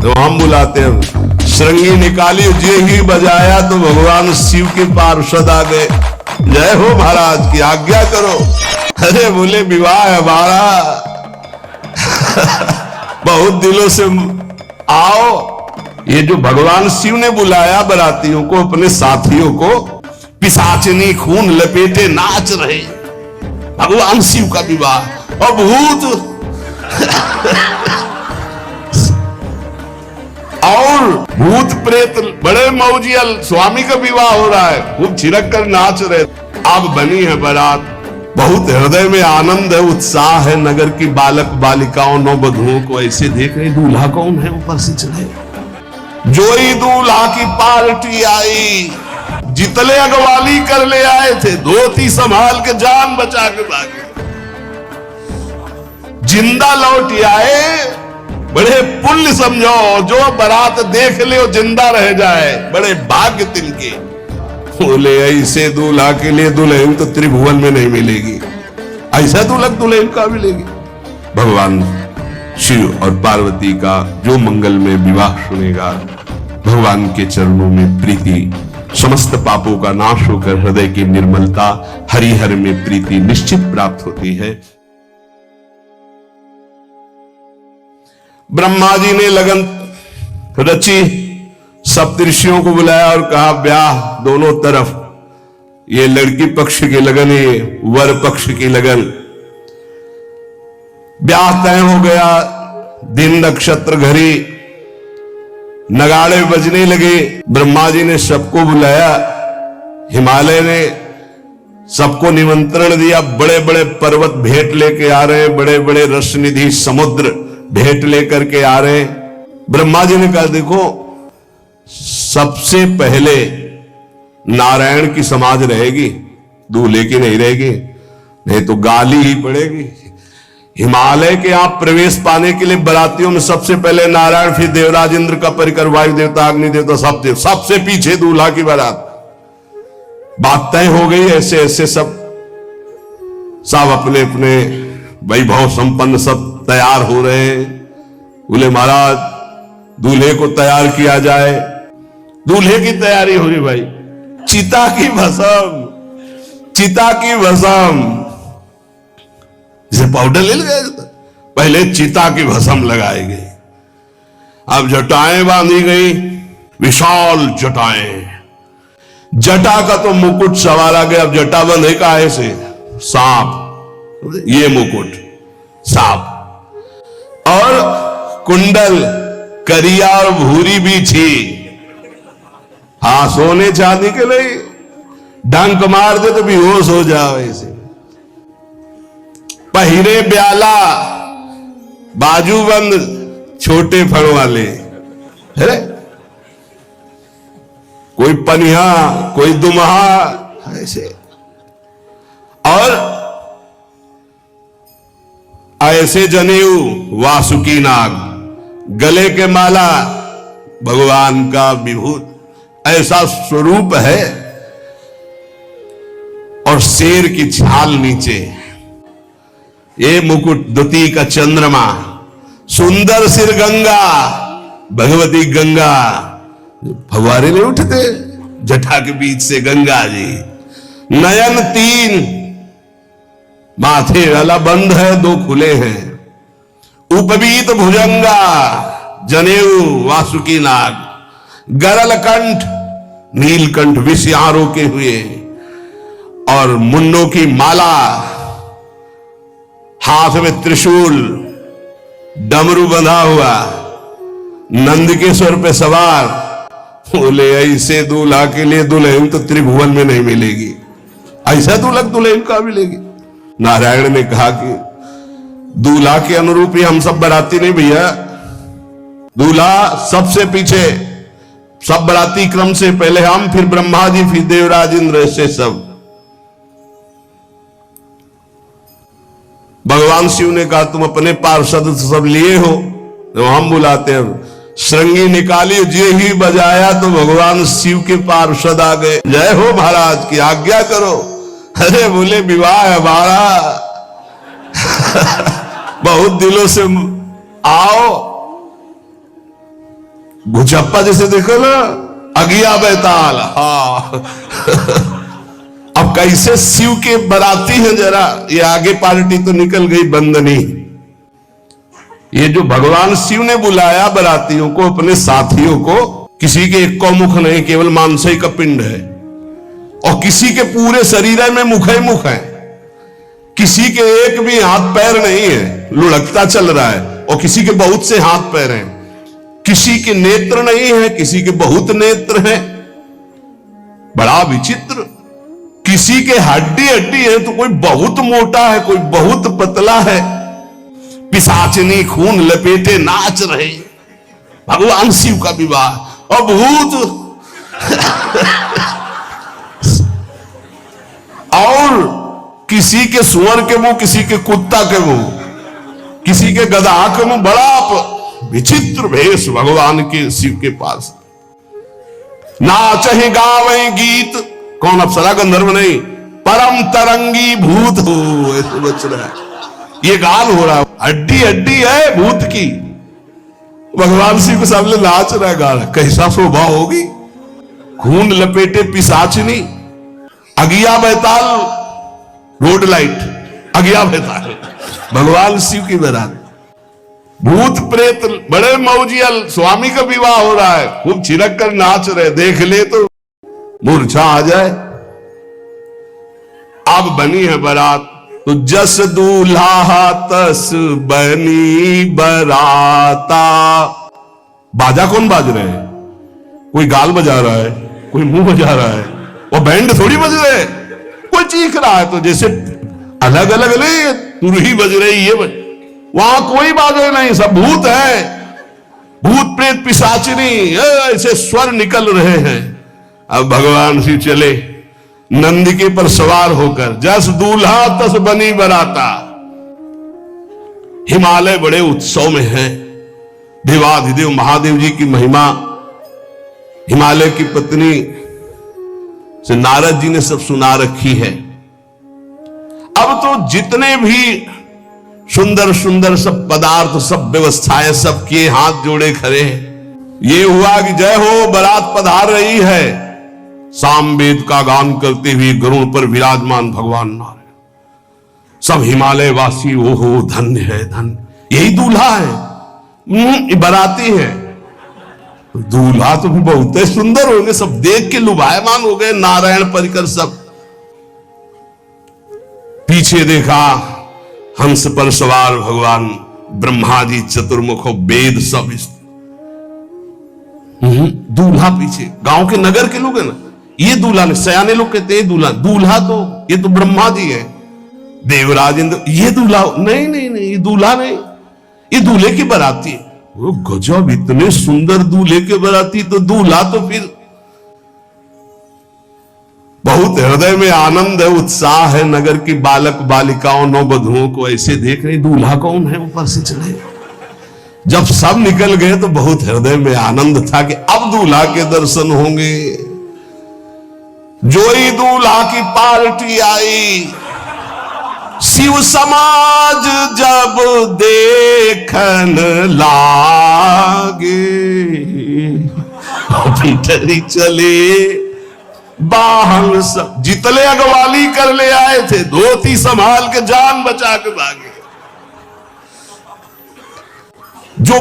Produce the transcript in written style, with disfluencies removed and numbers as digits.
तो हम बुलाते हैं श्रृंगी निकाली, जे ही बजाया तो भगवान शिव के पार्षद आ गए। जय हो महाराज की आज्ञा करो। अरे बोले विवाह है हमारा बहुत दिनों से आओ। ये जो भगवान शिव ने बुलाया बरातियों को, अपने साथियों को, पिशाचनी खून लपेटे नाच रहे। भगवान शिव का विवाह और भूत और भूत प्रेत बड़े मौजियल स्वामी का विवाह हो रहा है, खूब छिड़क कर नाच रहे। अब बनी है बारात, बहुत हृदय में आनंद है, उत्साह है। नगर की बालक बालिकाओं नववधुओं को ऐसे देख रहे, दूल्हा कौन है ऊपर से चले। जोई दूल्हा की पार्टी आई, जितने अगवाली कर ले आए थे, धोती संभाल के जान बचा के भागे, जिंदा लौट आए। बड़े पुण्य समझो, जो बारात देख ले वो जिंदा रह जाए, बड़े भाग्य तिनके। बोले ऐसे दूल्हा के लिए दुल्हन तो त्रिभुवन में नहीं मिलेगी, ऐसा दुल्हन दुल्हन का मिलेगी। भगवान शिव और पार्वती का जो मंगल में विवाह सुनेगा, भगवान के चरणों में प्रीति, समस्त पापों का नाश होकर हृदय की निर्मलता, हरिहर में प्रीति निश्चित प्राप्त होती है। ब्रह्मा जी ने लगन रची, सप्तऋषियों को बुलाया और कहा ब्याह दोनों तरफ, ये लड़की पक्ष की लगन, ये वर पक्ष की लगन। ब्याह तय हो गया, दिन नक्षत्र घड़ी, नगाड़े बजने लगे। ब्रह्मा जी ने सबको बुलाया, हिमालय ने सबको निमंत्रण दिया। बड़े बड़े पर्वत भेंट लेके आ रहे, बड़े बड़े रसनिधि समुद्र भेंट लेकर के आ रहे। ब्रह्मा जी ने कहा देखो, सबसे पहले नारायण की समाज रहेगी, दूल्हे की नहीं रहेगी, नहीं तो गाली ही पड़ेगी। हिमालय के आप प्रवेश पाने के लिए बरातियों में सबसे पहले नारायण, फिर देवराज इंद्र का परिकर, वायु देवता, अग्नि देवता, सब देव, सबसे पीछे दूल्हा की बारात। बात तय हो गई। ऐसे ऐसे सब अपने अपने वैभव संपन्न सब तैयार हो रहे हैं। बोले महाराज दूल्हे को तैयार किया जाए। दूल्हे की तैयारी हो रही भाई, चिता की भस्म, चिता की भस्म, जैसे पाउडर ले गए, पहले चिता की भस्म लगाई गई। अब जटाएं बांधी गई, विशाल जटाएं, जटा का तो मुकुट सवारा गया। अब जटा बंधे का ऐसे सांप, ये मुकुट सांप, और कुंडल करिया और भूरी भी थी। हाँ, सोने चांदी के लिए डंक मार दे तो बेहोश हो जाओ ऐसे। पहिरे ब्याला, बाजूबंद छोटे फड़ वाले है, कोई पनिहा, कोई दुमहा ऐसे। और ऐसे जनेऊ वासुकी नाग, गले के माला भगवान का विभूत, ऐसा स्वरूप है। और शेर की छाल नीचे, ये मुकुट दुती का चंद्रमा, सुंदर सिर गंगा, भगवती गंगा, फव्वारे नहीं उठते जटा के बीच से गंगा जी। नयन तीन, माथे वाला बंद है, दो खुले हैं। उपवीत भुजंगा, जनेऊ वासुकी नाग, गरल कंठ, नीलकंठ विषयारों के हुए, और मुंडों की माला, हाथ में त्रिशूल, डमरू बंधा हुआ, नंद के स्वर पे सवार। बोले ऐसे दूल्हा के लिए दुल्हन तो त्रिभुवन में नहीं मिलेगी, ऐसा दुल्हन दुल्हन का मिलेगी। नारायण ने कहा कि दूल्हा के अनुरूप ही हम सब बराती नहीं भैया, दूल्हा सबसे पीछे, सब बराती क्रम से पहले हम, फिर ब्रह्मा जी, फिर देवराज इंद्र, ऐसे सब। भगवान शिव ने कहा तुम अपने पार्षद सब लिए हो, तो हम बुलाते हैं। श्रृंगी निकाली, जे ही बजाया तो भगवान शिव के पार्षद आ गए। जय हो महाराज की आज्ञा करो। अरे बोले विवाह है हमारा बहुत दिनों से आओ। घुचप्पा जैसे देखो ना, अगिया बैताल। हाँ अब कैसे शिव के बराती हैं, जरा ये आगे पार्टी तो निकल गई बंदनी। ये जो भगवान शिव ने बुलाया बरातियों को, अपने साथियों को, किसी के एक को मुख नहीं, केवल मांस ही का पिंड है, और किसी के पूरे शरीर में मुख ही मुख है, किसी के एक भी हाथ पैर नहीं है, लुढ़कता चल रहा है, और किसी के बहुत से हाथ पैर हैं, किसी के नेत्र नहीं है, किसी के बहुत नेत्र हैं, बड़ा विचित्र। किसी के हड्डी हड्डी है तो कोई बहुत मोटा है, कोई बहुत पतला है। पिशाचिनी खून लपेटे नाच रहे, भगवान शिव का विवाह। और भूत और किसी के सुअर के मुंह, किसी के कुत्ता के मुंह, किसी के गधा के मुंह, बड़ा विचित्र भेष भगवान के शिव के पास। नाचहि गावे गीत, कौन अप्सरा गंधर्व नहीं, परम तरंगी भूत हो, ऐसे बच रहा है। ये गाल हो रहा है, हड्डी हड्डी है भूत की, भगवान शिव के सामने नाच रहा है, गा रहा है। कैसा शोभा होगी। खून लपेटे पिशाचिनी, अगिया बैताल, रोड लाइट, अगिया बैताल, भगवान शिव की बारात। भूत प्रेत बड़े मौजियल, स्वामी का विवाह हो रहा है, खूब छिड़क कर नाच रहे, देख ले तो मूर्छा आ जाए। अब बनी है बारात, तो जस दूल्हा तस बनी बराता। बाजा कौन बाज रहे हैं? कोई गाल बजा रहा है, कोई मुंह बजा रहा है, और बैंड थोड़ी बज रहे, कोई चीख रहा है। तो जैसे अलग अलग नहीं, तुरही बज रही, ये बज, वहां कोई बाजे नहीं, सब भूत है, भूत प्रेत पिशाचिनी, ऐसे स्वर निकल रहे हैं। अब भगवान शिव चले नंदिके पर सवार होकर, जस दूल्हा तस बनी बराता। हिमालय बड़े उत्सव में है, देवाधिदेव महादेव जी की महिमा हिमालय की पत्नी से नारद जी ने सब सुना रखी है। अब तो जितने भी सुंदर सुंदर सब पदार्थ, सब व्यवस्थाएं, सबके हाथ जोड़े खड़े हैं। ये हुआ कि जय हो, बारात पधार रही है। सामवेद का गान करते हुए गरुड़ पर विराजमान भगवान नारायण। सब हिमालय वासी ओहो धन्य है, धन्य, यही दूल्हा है, बाराती है। दूल्हा तो भी बहुत सुंदर होंगे, सब देख के लुभायमान हो गए, नारायण परिकर सब। पीछे देखा हंस पर सवार भगवान ब्रह्मा जी चतुर्मुख, वेद सब। दूल्हा पीछे, गांव के नगर के लोग है ना, ये दूल्हा नहीं, सयाने लोग कहते हैं दूल्हा, दूल्हा तो ये तो ब्रह्मा जी है, देवराज इंद्र, ये दूल्हा नहीं, नहीं नहीं, ये दूल्हा नहीं, ये दूल्हे की बाराती है। वो गजब, इतने सुंदर दूल्हे के बाराती, तो दूल्हा तो फिर बहुत हृदय में आनंद है, उत्साह है। नगर की बालक बालिकाओं, नौबधुओं को ऐसे देख रहे, दूल्हा कौन है ऊपर से चढ़े। जब सब निकल गए तो बहुत हृदय में आनंद था कि अब दूल्हा के दर्शन होंगे। जोई दूल्हा की पार्टी आई, शिव समाज जब देखन लागे, भीतरी चले बाहन सब, जितने अगवाली कर ले आए थे, धोती संभाल के जान बचा के भागे। जो